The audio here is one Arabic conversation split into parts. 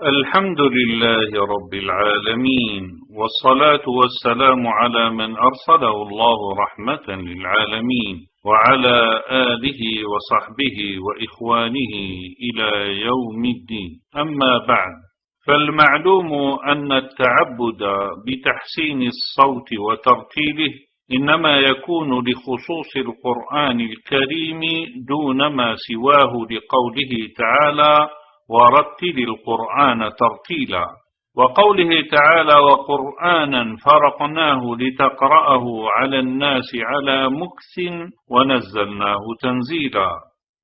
الحمد لله رب العالمين، والصلاة والسلام على من أرسله الله رحمة للعالمين، وعلى آله وصحبه وإخوانه إلى يوم الدين. أما بعد، فالمعلوم أن التعبد بتحسين الصوت وترتيله إنما يكون لخصوص القرآن الكريم دون ما سواه، لقوله تعالى: ورتل القرآن ترتيلا، وقوله تعالى: وقرآنا فرقناه لتقرأه على الناس على مكث ونزلناه تنزيلا،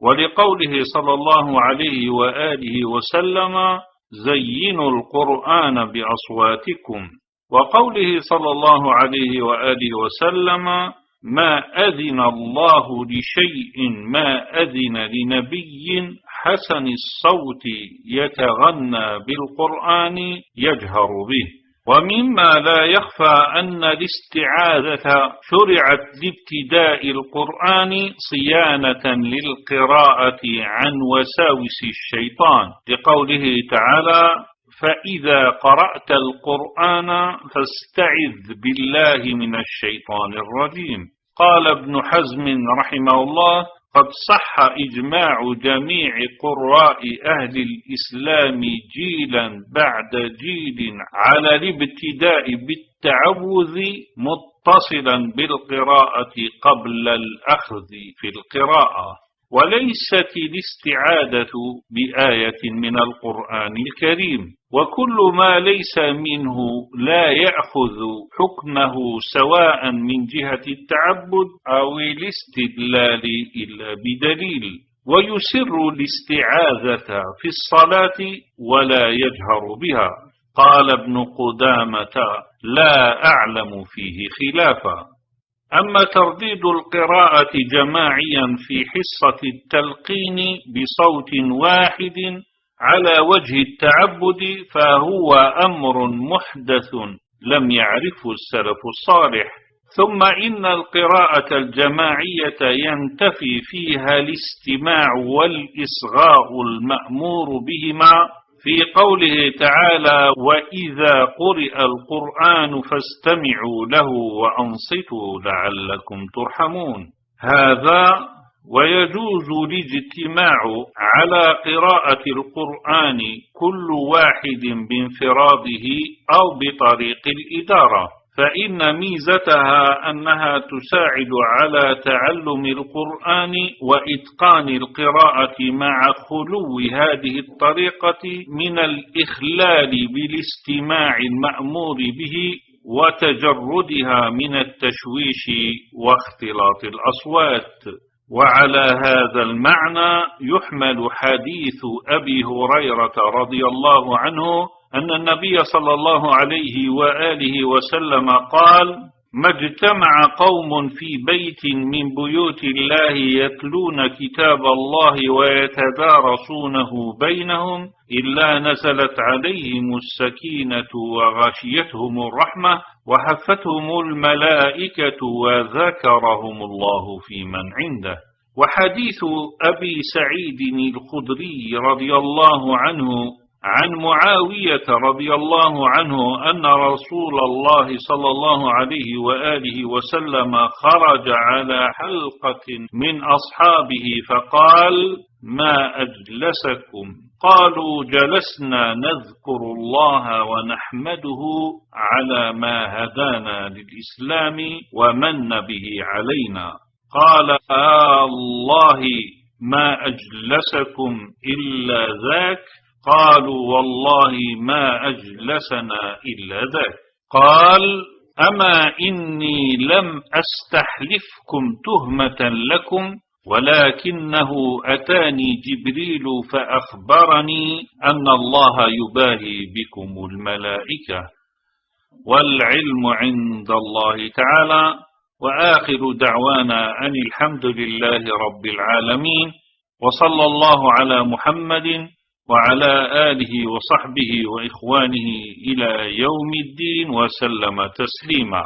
ولقوله صلى الله عليه وآله وسلم: زينوا القرآن بأصواتكم، وقوله صلى الله عليه وآله وسلم: ما أذن الله لشيء ما أذن لنبي حسن الصوت يتغنى بالقرآن يجهر به. ومما لا يخفى أن الاستعاذة شرعت لابتداء القرآن صيانة للقراءة عن وساوس الشيطان، لقوله تعالى: فإذا قرأت القرآن فاستعذ بالله من الشيطان الرجيم. قال ابن حزم رحمه الله: قد صح إجماع جميع قراء أهل الإسلام جيلا بعد جيل على الابتداء بالتعوذ متصلا بالقراءة قبل الأخذ في القراءة، وليست الاستعاذة بآية من القرآن الكريم، وكل ما ليس منه لا يأخذ حكمه سواء من جهة التعبد أو الاستدلال إلا بدليل، ويسر الاستعاذة في الصلاة ولا يجهر بها. قال ابن قدامة: لا أعلم فيه خلافا. أما ترديد القراءة جماعيا في حصة التلقين بصوت واحد على وجه التعبد فهو أمر محدث لم يعرفه السلف الصالح، ثم إن القراءة الجماعية ينتفي فيها الاستماع والإصغاء المأمور بهما، في قوله تعالى: وإذا قرئ القرآن فاستمعوا له وأنصتوا لعلكم ترحمون. هذا ويجوز الاجتماع على قراءة القرآن كل واحد بانفراده أو بطريق الإدارة، فإن ميزتها أنها تساعد على تعلم القرآن وإتقان القراءة مع خلو هذه الطريقة من الإخلال بالاستماع المأمور به وتجردها من التشويش واختلاط الأصوات. وعلى هذا المعنى يحمل حديث أبي هريرة رضي الله عنه أن النبي صلى الله عليه وآله وسلم قال: ما اجتمع قوم في بيت من بيوت الله يتلون كتاب الله ويتدارسونه بينهم إلا نزلت عليهم السكينة وغشيتهم الرحمة وحفتهم الملائكة وذكرهم الله في من عنده. وحديث أبي سعيد الخدري رضي الله عنه عن معاوية رضي الله عنه أن رسول الله صلى الله عليه وآله وسلم خرج على حلقة من أصحابه فقال: ما أجلسكم؟ قالوا: جلسنا نذكر الله ونحمده على ما هدانا للإسلام ومن به علينا. قال: الله ما أجلسكم إلا ذاك؟ قالوا: والله ما أجلسنا إلا ذاك. قال: أما إني لم أستحلفكم تهمة لكم، ولكنه أتاني جبريل فأخبرني أن الله يباهي بكم الملائكة، والعلم عند الله تعالى. وآخر دعوانا أن الحمد لله رب العالمين، وصلى الله على محمد وعلى آله وصحبه وإخوانه إلى يوم الدين وسلم تسليما.